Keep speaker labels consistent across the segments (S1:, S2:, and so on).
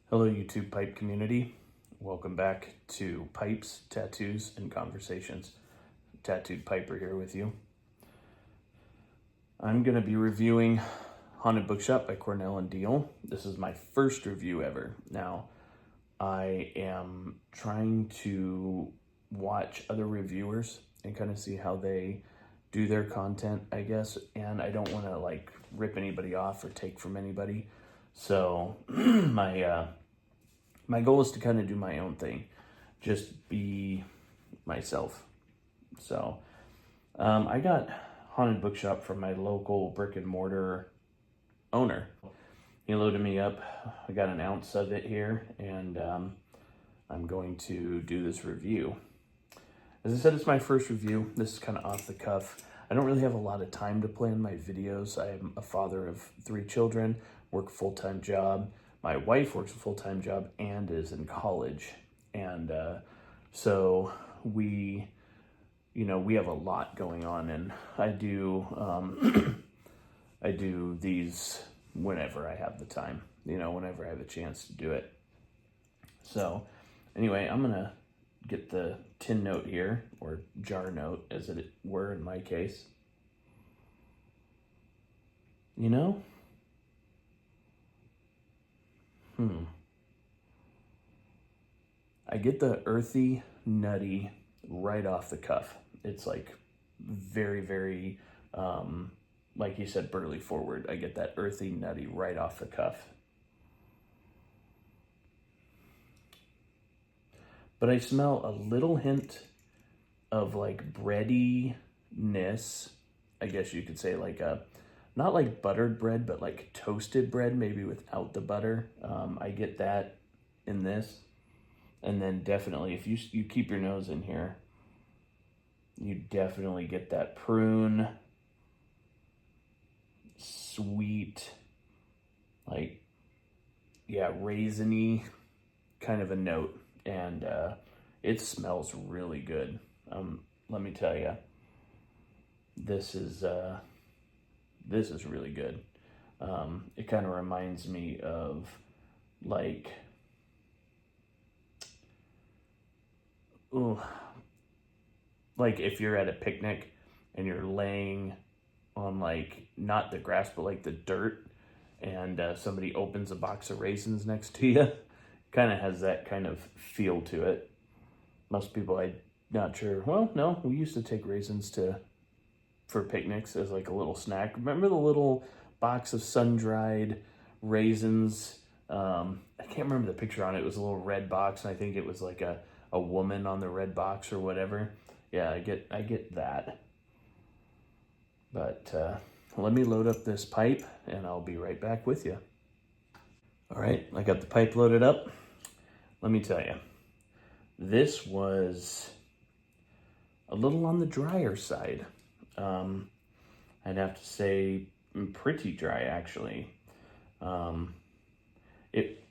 S1: Hello, YouTube pipe community. Welcome back to Pipes, Tattoos, and Conversations. Tattooed Piper here with you. I'm going to be reviewing Haunted Bookshop by Cornell and Diehl. This is my first review ever. Now, I am trying to watch other reviewers and kind of see how they do their content, I guess. And I don't want to rip anybody off or take from anybody. So my goal is to kind of do my own thing, just be myself. So I got Haunted Bookshop from my local brick and mortar owner. He loaded me up. I got an ounce of it here, and I'm going to do this review. As I said, it's my first review. This is kind of off the cuff. I don't really have a lot of time to plan my videos. I am a father of 3 children, work a full-time job. My wife works a full-time job and is in college. And so we have a lot going on, and I do I do these whenever I have the time, whenever I have a chance to do it. So anyway, I'm gonna get the tin note here, or jar note as it were in my case. I get the earthy, nutty right off the cuff. It's very, very, like you said, Burley forward. I get that earthy, nutty right off the cuff. But I smell a little hint of breadiness. I guess you could say not like buttered bread, but like toasted bread, maybe without the butter. I get that in this. And then definitely, if you keep your nose in here, you definitely get that prune, sweet, raisiny kind of a note. And it smells really good. Let me tell you, this is really good. It kind of reminds me of if you're at a picnic and you're laying on not the grass but the dirt, and somebody opens a box of raisins next to you. Kind of has that kind of feel to it. Most people, I'm not sure. Well, no, we used to take raisins for picnics as a little snack. Remember the little box of sun-dried raisins? I can't remember the picture on it. It was a little red box, and I think it was a woman on the red box or whatever. Yeah, I get that. But let me load up this pipe, and I'll be right back with you. All right, I got the pipe loaded up. Let me tell you, this was a little on the drier side. I'd have to say pretty dry, actually. It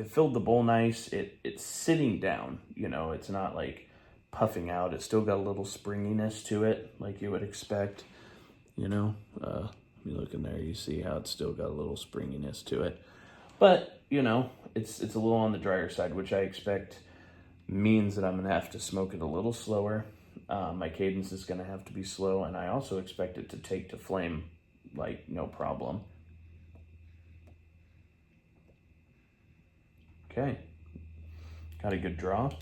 S1: filled the bowl nice. It's sitting down, it's not puffing out. It's still got a little springiness to it, like you would expect, You look in there, you see how it's still got a little springiness to it. But, it's a little on the drier side, which I expect means that I'm going to have to smoke it a little slower. My cadence is going to have to be slow, and I also expect it to take to flame no problem. Okay, got a good draw.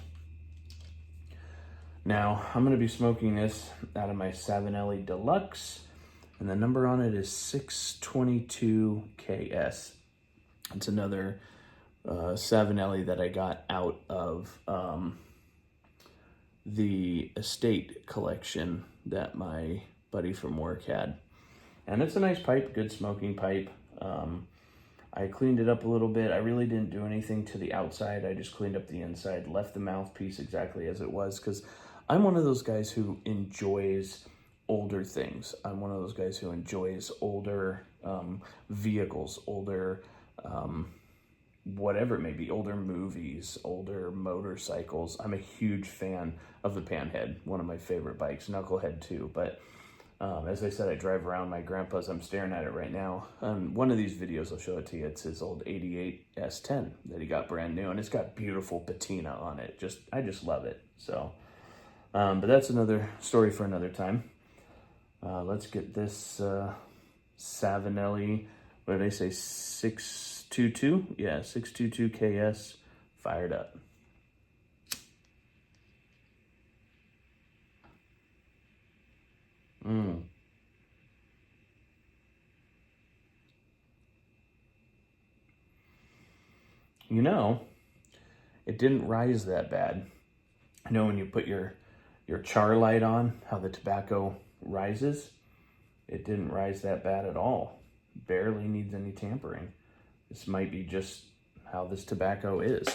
S1: Now, I'm going to be smoking this out of my Savinelli Deluxe, and the number on it is 622KS. It's another Savinelli that I got out of the estate collection that my buddy from work had. And it's a nice pipe, good smoking pipe. I cleaned it up a little bit. I really didn't do anything to the outside. I just cleaned up the inside, left the mouthpiece exactly as it was, because I'm one of those guys who enjoys older things. I'm one of those guys who enjoys older vehicles, older whatever it may be, older movies, older motorcycles. I'm a huge fan of the Panhead, one of my favorite bikes, Knucklehead too, but As I said, I drive around my grandpa's. I'm staring at it right now. One of these videos, I'll show it to you. It's his old 88 S10 that he got brand new, and it's got beautiful patina on it. I just love it. So, but that's another story for another time. Let's get this Savinelli, what did I say, 622? Yeah, 622 KS fired up. You know, it didn't rise that bad. I know when you put your char light on, how the tobacco rises. It didn't rise that bad at all. Barely needs any tampering. This might be just how this tobacco is.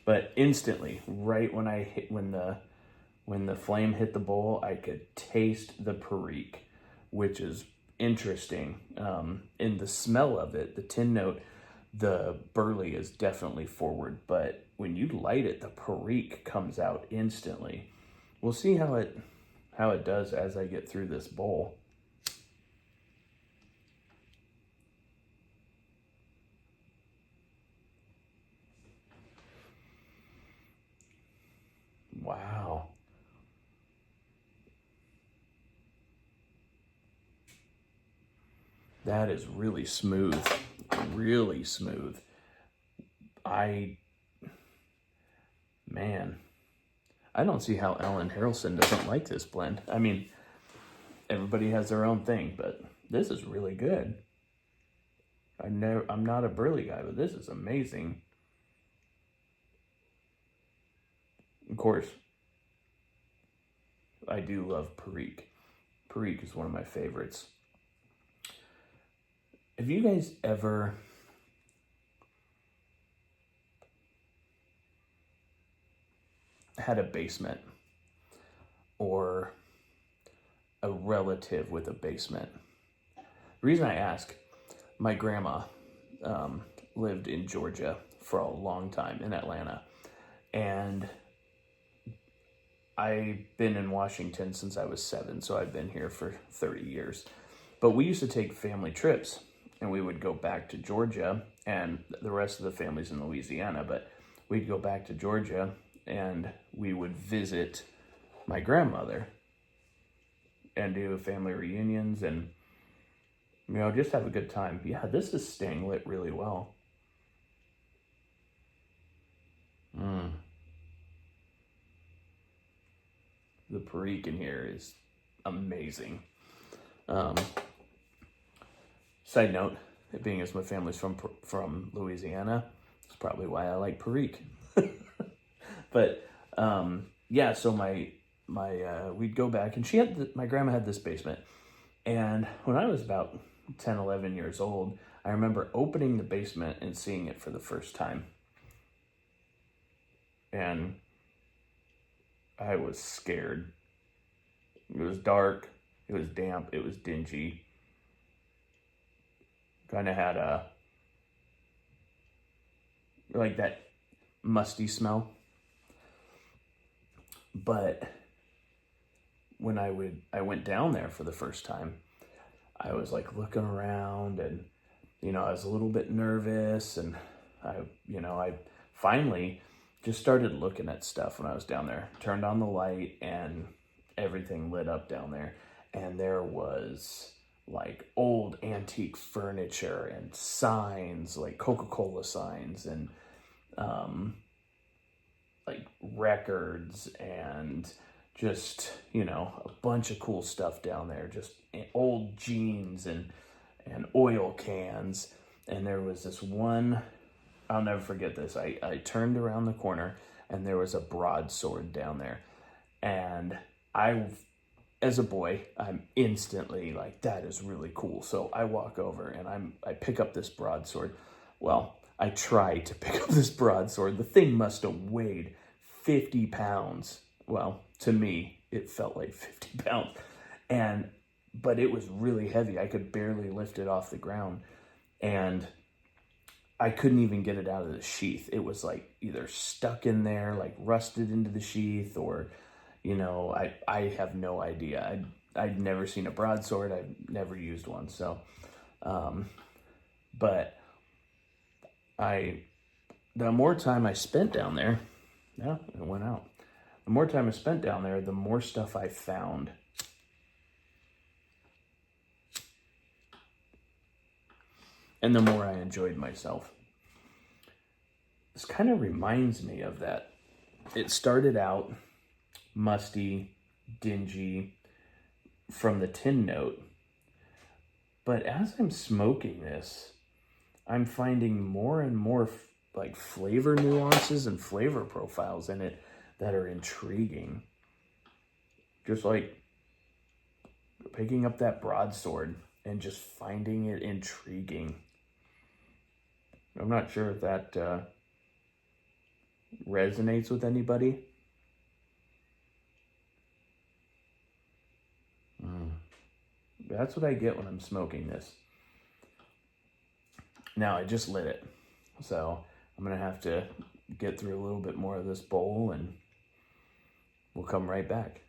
S1: But instantly, right when the flame hit the bowl, I could taste the perique, which is interesting. In the smell of it, the tin note, the Burley is definitely forward, but when you light it, the perique comes out instantly. We'll see how it does as I get through this bowl. Wow. That is really smooth. Really smooth. Man, I don't see how Ellen Harrelson doesn't like this blend. I mean, everybody has their own thing, but this is really good. I'm not a Burley guy, but this is amazing. Of course, I do love perique. Perique is one of my favorites. Have you guys ever had a basement or a relative with a basement? The reason I ask, my grandma lived in Georgia for a long time, in Atlanta, and I've been in Washington since I was 7, so I've been here for 30 years. But we used to take family trips, and we would go back to Georgia, and the rest of the family's in Louisiana, but we'd go back to Georgia, and we would visit my grandmother and do family reunions and, just have a good time. Yeah, this is staying lit really well. The perique in here is amazing. Side note, it being as my family's from Louisiana, that's probably why I like perique. But yeah, so my we'd go back, and my grandma had this basement, and when I was about 10, 11 years old, I remember opening the basement and seeing it for the first time, and I was scared. It was dark, it was damp, it was dingy. Kind of had like that musty smell. But when I went down there for the first time, I was like looking around, and I was a little bit nervous, and I finally just started looking at stuff when I was down there. Turned on the light, and everything lit up down there, and there was like old antique furniture and signs, like Coca-Cola signs, and like records, and just a bunch of cool stuff down there, just old jeans and oil cans. And there was this one, I'll never forget this. I turned around the corner, and there was a broadsword down there, and as a boy, I'm instantly like, that is really cool. So I walk over, and I pick up this broadsword. Well, I try to pick up this broadsword. The thing must have weighed 50 pounds. Well, to me, it felt like 50 pounds. But it was really heavy. I could barely lift it off the ground. And I couldn't even get it out of the sheath. It was like either stuck in there, like rusted into the sheath, or I have no idea. I'd never seen a broadsword. I'd never used one. So, but the more time I spent down there, yeah, it went out. The more time I spent down there, the more stuff I found. And the more I enjoyed myself. This kind of reminds me of that. It started out musty, dingy from the tin note. But as I'm smoking this, I'm finding more and more like flavor nuances and flavor profiles in it that are intriguing. Just like picking up that broadsword and just finding it intriguing. I'm not sure if that resonates with anybody. That's what I get when I'm smoking this. Now, I just lit it, so I'm going to have to get through a little bit more of this bowl, and we'll come right back.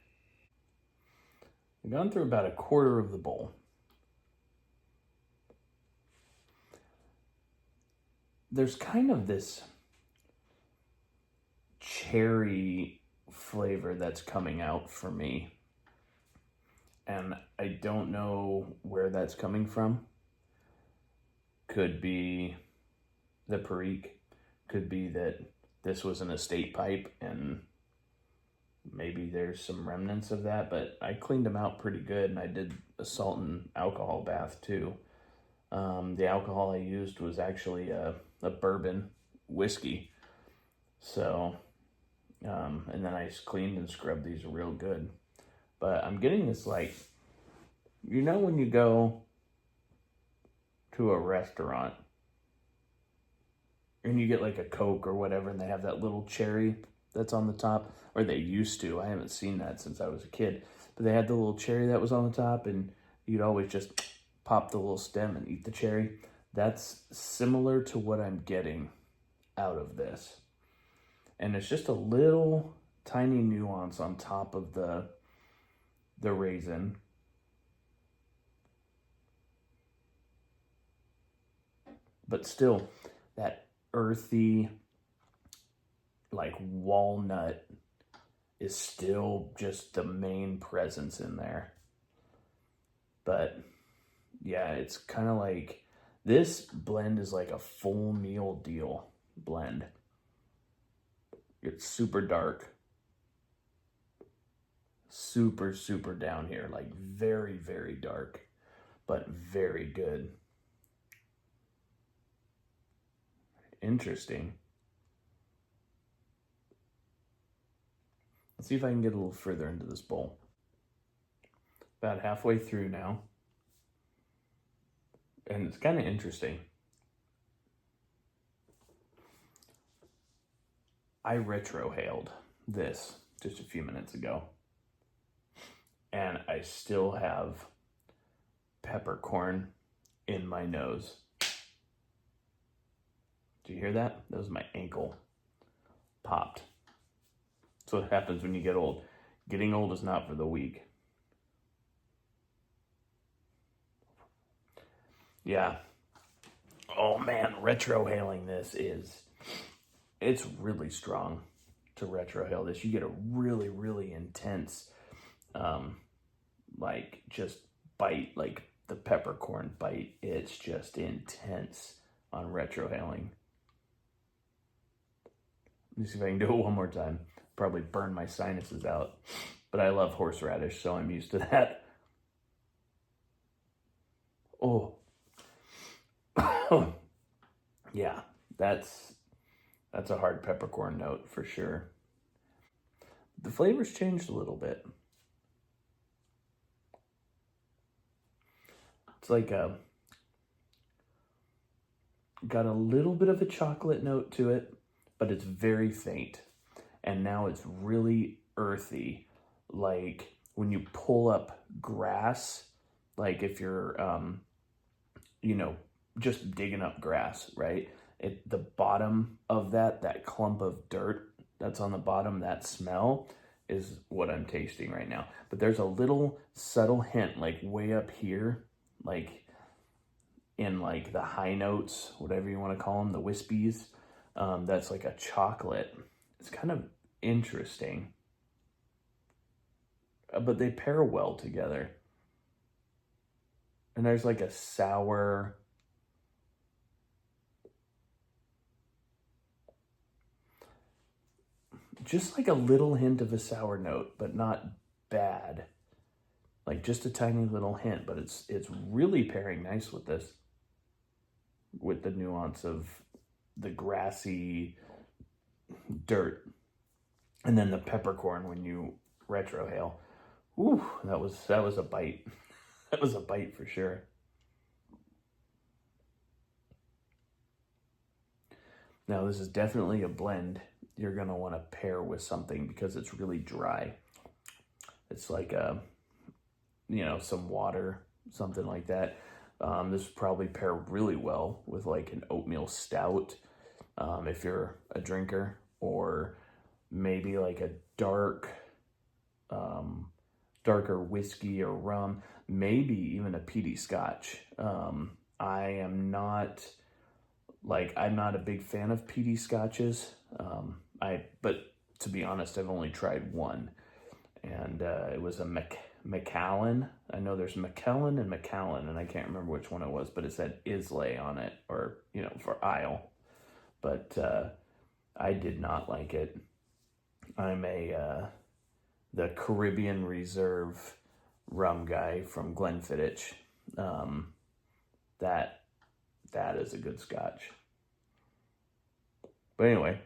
S1: I've gone through about a quarter of the bowl. There's kind of this cherry flavor that's coming out for me. And I don't know where that's coming from. Could be the Perique. Could be that this was an estate pipe and maybe there's some remnants of that. But I cleaned them out pretty good, and I did a salt and alcohol bath too. The alcohol I used was actually a bourbon whiskey. So, and then I cleaned and scrubbed these real good. But I'm getting this, like, you know when you go to a restaurant and you get like a Coke or whatever and they have that little cherry that's on the top, or they used to. I haven't seen that since I was a kid. But they had the little cherry that was on the top, and you'd always just pop the little stem and eat the cherry. That's similar to what I'm getting out of this. And it's just a little tiny nuance on top of the raisin. But still, that earthy, like walnut is still just the main presence in there. But yeah, it's kind of like, this blend is like a full meal deal blend. It's super dark. Super, super down here. Like very, very dark, but very good. Interesting. Let's see if I can get a little further into this bowl. About halfway through now. And it's kind of interesting. I retrohaled this just a few minutes ago. And I still have peppercorn in my nose. Do you hear that? That was my ankle popped. That's what happens when you get old. Getting old is not for the weak. Yeah. Oh man, retrohaling this it's really strong to retrohale this. You get a really, really intense, like just bite, like the peppercorn bite. It's just intense on retrohaling. Let me see if I can do it one more time. Probably burn my sinuses out, but I love horseradish, so I'm used to that. Oh, yeah, that's a hard peppercorn note for sure. The flavors changed a little bit. It's like got a little bit of a chocolate note to it, but it's very faint. And now it's really earthy, like when you pull up grass, like if you're, just digging up grass, right? The bottom of that clump of dirt that's on the bottom, that smell is what I'm tasting right now. But there's a little subtle hint, like way up here, like in like the high notes, whatever you want to call them, the wispies. That's like a chocolate. It's kind of interesting. But they pair well together. And there's like a sour, just like a little hint of a sour note, but not bad. Like just a tiny little hint, but it's really pairing nice with this, with the nuance of the grassy dirt, and then the peppercorn when you retrohale. Ooh, that was a bite. That was a bite for sure. Now this is definitely a blend you're gonna want to pair with something because it's really dry. It's like some water, something like that. This would probably pair really well with like an oatmeal stout, if you're a drinker, or maybe like a darker whiskey or rum, maybe even a peaty scotch. I'm not a big fan of peaty scotches. But to be honest, I've only tried one, and it was a Macallan. I know there's Macallan and Macallan, and I can't remember which one it was, but it said Islay on it, or for Isle. But I did not like it. I'm the Caribbean Reserve rum guy from Glenfiddich. That is a good scotch. But anyway,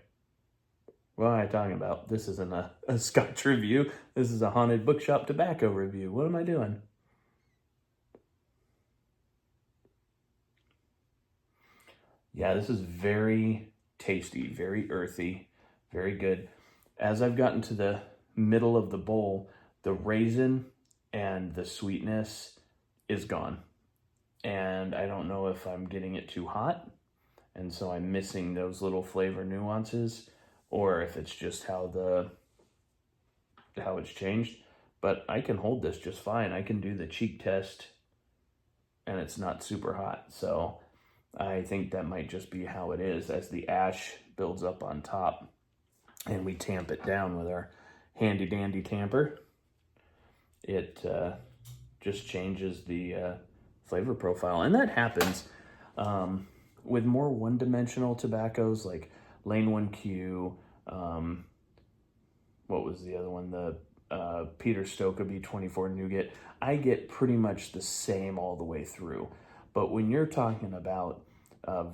S1: what am I talking about? This isn't a scotch review. This is a Haunted Bookshop tobacco review. What am I doing? Yeah, this is very tasty, very earthy, very good. As I've gotten to the middle of the bowl, the raisin and the sweetness is gone. And I don't know if I'm getting it too hot, and so I'm missing those little flavor nuances, or if it's just how it's changed. But I can hold this just fine. I can do the cheek test, and it's not super hot. So I think that might just be how it is as the ash builds up on top, and we tamp it down with our handy dandy tamper. It just changes the flavor profile, and that happens with more one-dimensional tobaccos like Lane 1Q. What was the other one? The Peter Stokkebye 24 Nougat. I get pretty much the same all the way through. But when you're talking about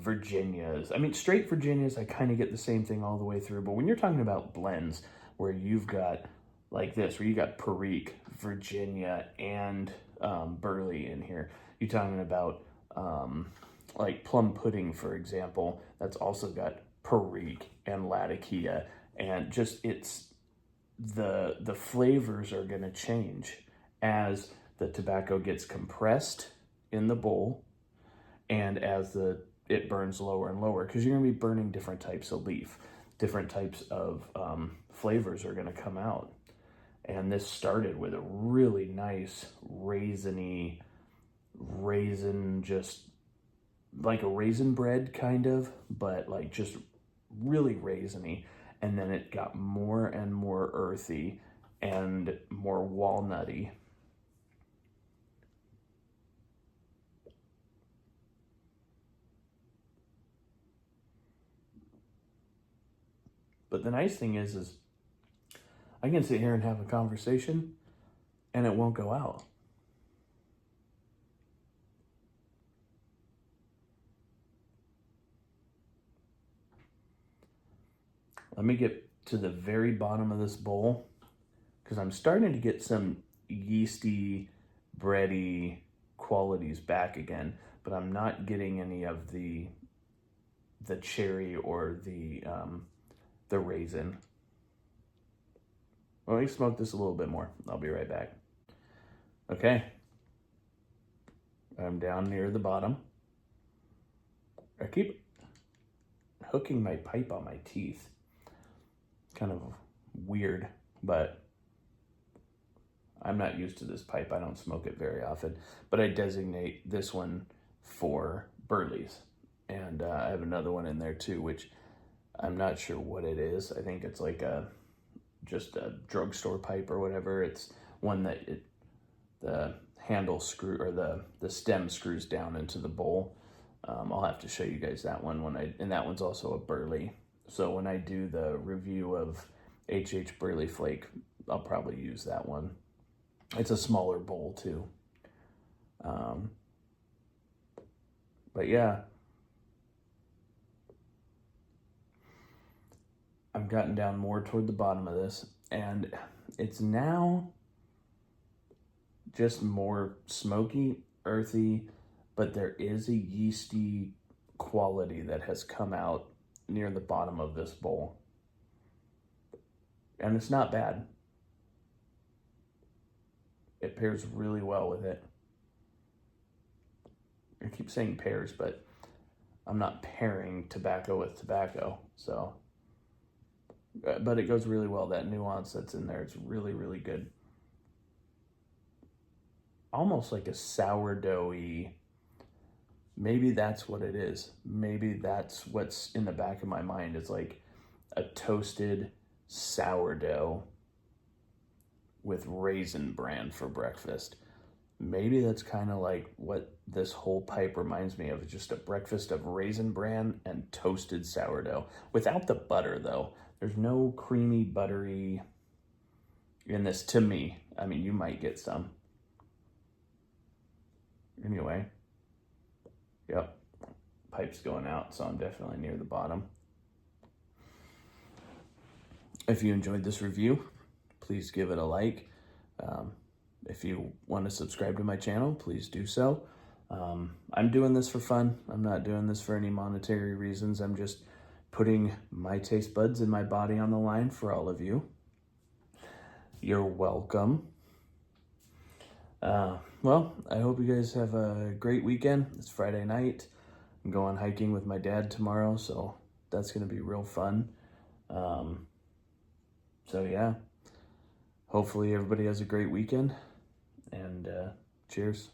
S1: Virginias, I mean, straight Virginias, I kind of get the same thing all the way through. But when you're talking about blends where you've got like this, where you got Perique, Virginia, and Burley in here, you're talking about like plum pudding, for example, that's also got Perique and Latakia, and just the flavors are going to change as the tobacco gets compressed in the bowl, and as it burns lower and lower, because you're going to be burning different types of leaf, different types of flavors are going to come out. And this started with a really nice raisin, just like a raisin bread kind of, but like just really raisiny. And then it got more and more earthy and more walnutty. But the nice thing is I can sit here and have a conversation and it won't go out. Let me get to the very bottom of this bowl, because I'm starting to get some yeasty, bready qualities back again, but I'm not getting any of the cherry or the raisin. Let me smoke this a little bit more. I'll be right back. Okay. I'm down near the bottom. I keep hooking my pipe on my teeth. Kind of weird, but I'm not used to this pipe. I don't smoke it very often, but I designate this one for Burleys. And I have another one in there too, which I'm not sure what it is. I think it's like just a drugstore pipe or whatever. It's one that the handle screw, or the stem screws down into the bowl. I'll have to show you guys that one and that one's also a Burley. So when I do the review of H Burley Flake, I'll probably use that one. It's a smaller bowl too. But yeah, I've gotten down more toward the bottom of this, and it's now just more smoky, earthy, but there is a yeasty quality that has come out near the bottom of this bowl. And it's not bad. It pairs really well with it. I keep saying pairs, but I'm not pairing tobacco with tobacco, so. But it goes really well. That nuance that's in there, it's really, really good. Almost like a sourdoughy. Maybe that's what it is. Maybe that's what's in the back of my mind. It's like a toasted sourdough with Raisin Bran for breakfast. Maybe that's kind of like what this whole pipe reminds me of. Just a breakfast of Raisin Bran and toasted sourdough. Without the butter, though. There's no creamy, buttery in this, to me. I mean, you might get some. Anyway. Yep. Pipe's going out, so I'm definitely near the bottom. If you enjoyed this review, please give it a like. If you want to subscribe to my channel, please do so. I'm doing this for fun. I'm not doing this for any monetary reasons. I'm just putting my taste buds and my body on the line for all of you. You're welcome. Well, I hope you guys have a great weekend. It's Friday night. I'm going hiking with my dad tomorrow, so that's going to be real fun. So yeah, hopefully everybody has a great weekend, and cheers.